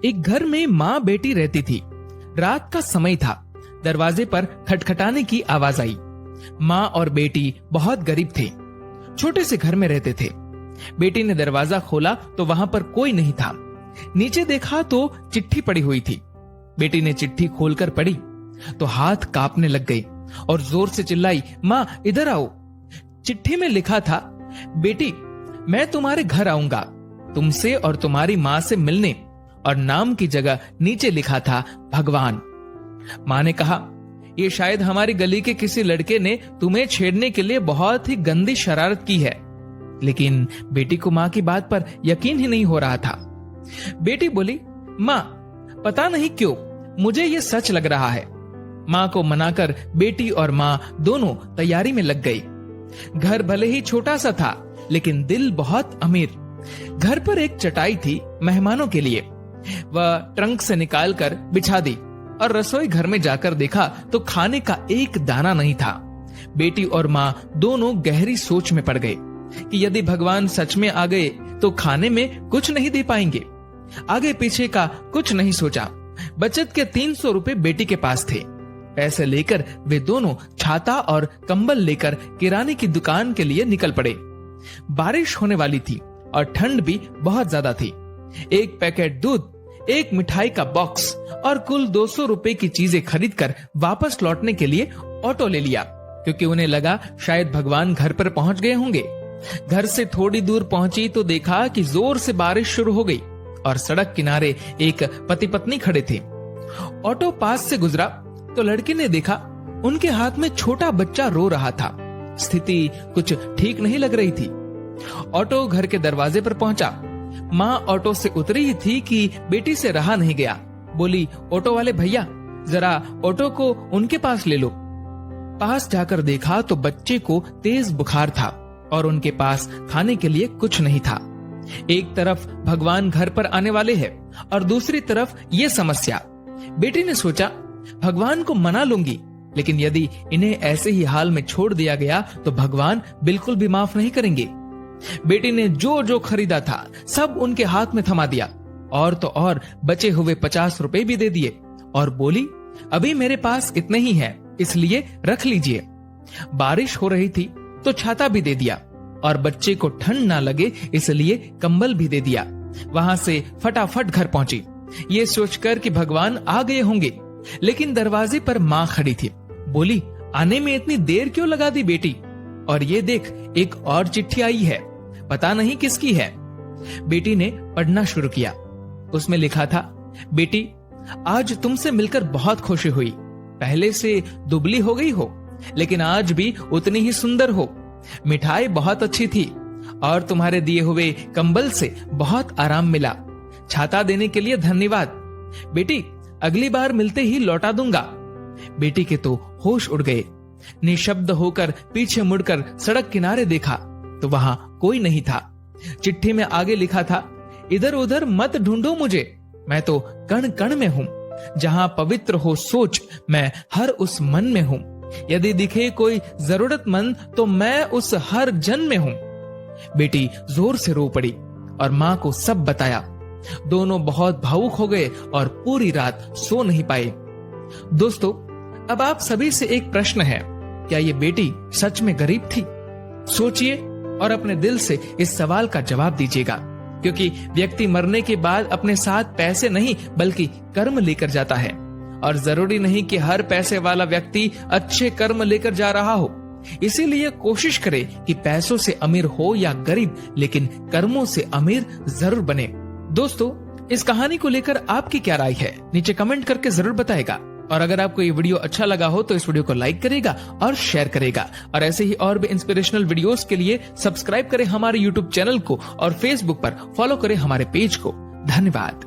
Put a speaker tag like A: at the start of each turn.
A: एक घर में माँ बेटी रहती थी। रात का समय था। दरवाजे पर खटखटाने की आवाज आई। माँ और बेटी बहुत गरीब थे, छोटे से घर में रहते थे। बेटी ने दरवाजा खोला तो वहां पर कोई नहीं था। नीचे देखा तो चिट्ठी पड़ी हुई थी। बेटी ने चिट्ठी खोलकर पढ़ी तो हाथ कांपने लग गई और जोर से चिल्लाई, माँ इधर आओ। चिट्ठी में लिखा था, बेटी मैं तुम्हारे घर आऊंगा तुमसे और तुम्हारी माँ से मिलने, और नाम की जगह नीचे लिखा था भगवान। माँ ने कहा, ये शायद हमारी गली के किसी लड़के ने तुम्हें छेड़ने के लिए बहुत ही गंदी शरारत की है। लेकिन बेटी को माँ की बात पर यकीन ही नहीं हो रहा था। बेटी बोली, माँ पता नहीं क्यों मुझे ये सच लग रहा है। माँ को मनाकर बेटी और माँ दोनों तैयारी में लग गई। घर भले ही छोटा सा था लेकिन दिल बहुत अमीर। घर पर एक चटाई थी मेहमानों के लिए। वह ट्रंक से निकालकर बिछा दी और रसोई घर में जाकर देखा तो खाने का एक दाना नहीं था। बेटी और माँ दोनों गहरी सोच में पड़ गए कि यदि भगवान सच में आ गए तो खाने में कुछ नहीं दे पाएंगे। आगे पीछे का कुछ नहीं सोचा। बचत के 300 रुपए बेटी के पास थे। पैसे लेकर वे दोनों छाता और कंबल लेकर किराने की दुकान के लिए निकल पड़े। बारिश होने वाली थी और ठंड भी बहुत ज्यादा थी। एक पैकेट दूध, एक मिठाई का बॉक्स और कुल 200 रुपए की चीजें खरीदकर वापस लौटने के लिए ऑटो ले लिया, क्योंकि उन्हें लगा शायद भगवान घर पर पहुंच गए होंगे। घर से थोड़ी दूर पहुंची तो देखा कि जोर से बारिश शुरू हो गई और सड़क किनारे एक पति पत्नी खड़े थे। ऑटो पास से गुजरा तो लड़के ने देखा उनके हाथ में छोटा बच्चा रो रहा था। स्थिति कुछ ठीक नहीं लग रही थी। ऑटो घर के दरवाजे पर पहुंचा। माँ ऑटो से उतरी ही थी कि बेटी से रहा नहीं गया। बोली, ऑटो वाले भैया जरा ऑटो को उनके पास ले लो। पास जाकर देखा तो बच्चे को तेज बुखार था और उनके पास खाने के लिए कुछ नहीं था। एक तरफ भगवान घर पर आने वाले हैं और दूसरी तरफ ये समस्या। बेटी ने सोचा, भगवान को मना लूंगी, लेकिन यदि इन्हें ऐसे ही हाल में छोड़ दिया गया तो भगवान बिल्कुल भी माफ नहीं करेंगे। बेटी ने जो जो खरीदा था सब उनके हाथ में थमा दिया और तो और बचे हुए 50 रुपए भी दे दिए और बोली, अभी मेरे पास इतने ही है, इसलिए रख लीजिए। बारिश हो रही थी तो छाता भी दे दिया और बच्चे को ठंड ना लगे इसलिए कंबल भी दे दिया। वहां से फटाफट घर पहुंची, ये सोचकर कि भगवान आ गए होंगे। लेकिन दरवाजे पर माँ खड़ी थी। बोली, आने में इतनी देर क्यों लगा दी बेटी? और ये देख, एक और चिट्ठी आई है, पता नहीं किसकी है। बेटी ने पढ़ना शुरू किया। उसमें लिखा था, बेटी आज तुमसे मिलकर बहुत खुशी हुई। पहले से दुबली हो गई हो लेकिन आज भी उतनी ही सुंदर हो। मिठाई बहुत अच्छी थी और तुम्हारे दिए हुए कंबल से बहुत आराम मिला। छाता देने के लिए धन्यवाद। बेटी अगली बार मिलते ही लौटा दूंगा। बेटी के तो होश उड़ गए। निशब्द होकर पीछे मुड़कर सड़क किनारे देखा तो वहां कोई नहीं था। चिट्ठी में आगे लिखा था, इधर उधर मत ढूंढो मुझे, मैं तो कण कण में हूँ। जहां पवित्र हो सोच, मैं हर उस मन में हूँ। यदि दिखे कोई जरूरतमंद तो मैं उस हर जन में हूँ। बेटी जोर से रो पड़ी और माँ को सब बताया। दोनों बहुत भावुक हो गए और पूरी रात सो नहीं पाए। दोस्तों, अब आप सभी से एक प्रश्न है, क्या ये बेटी सच में गरीब थी? सोचिए और अपने दिल से इस सवाल का जवाब दीजिएगा, क्योंकि व्यक्ति मरने के बाद अपने साथ पैसे नहीं बल्कि कर्म लेकर जाता है। और जरूरी नहीं कि हर पैसे वाला व्यक्ति अच्छे कर्म लेकर जा रहा हो। इसीलिए कोशिश करें कि पैसों से अमीर हो या गरीब, लेकिन कर्मों से अमीर जरूर बने। दोस्तों, इस कहानी को लेकर आपकी क्या राय है, नीचे कमेंट करके जरूर बताएगा। और अगर आपको ये वीडियो अच्छा लगा हो तो इस वीडियो को लाइक करेगा और शेयर करेगा। और ऐसे ही और भी इंस्पिरेशनल वीडियोस के लिए सब्सक्राइब करें हमारे यूट्यूब चैनल को और फेसबुक पर फॉलो करें हमारे पेज को। धन्यवाद।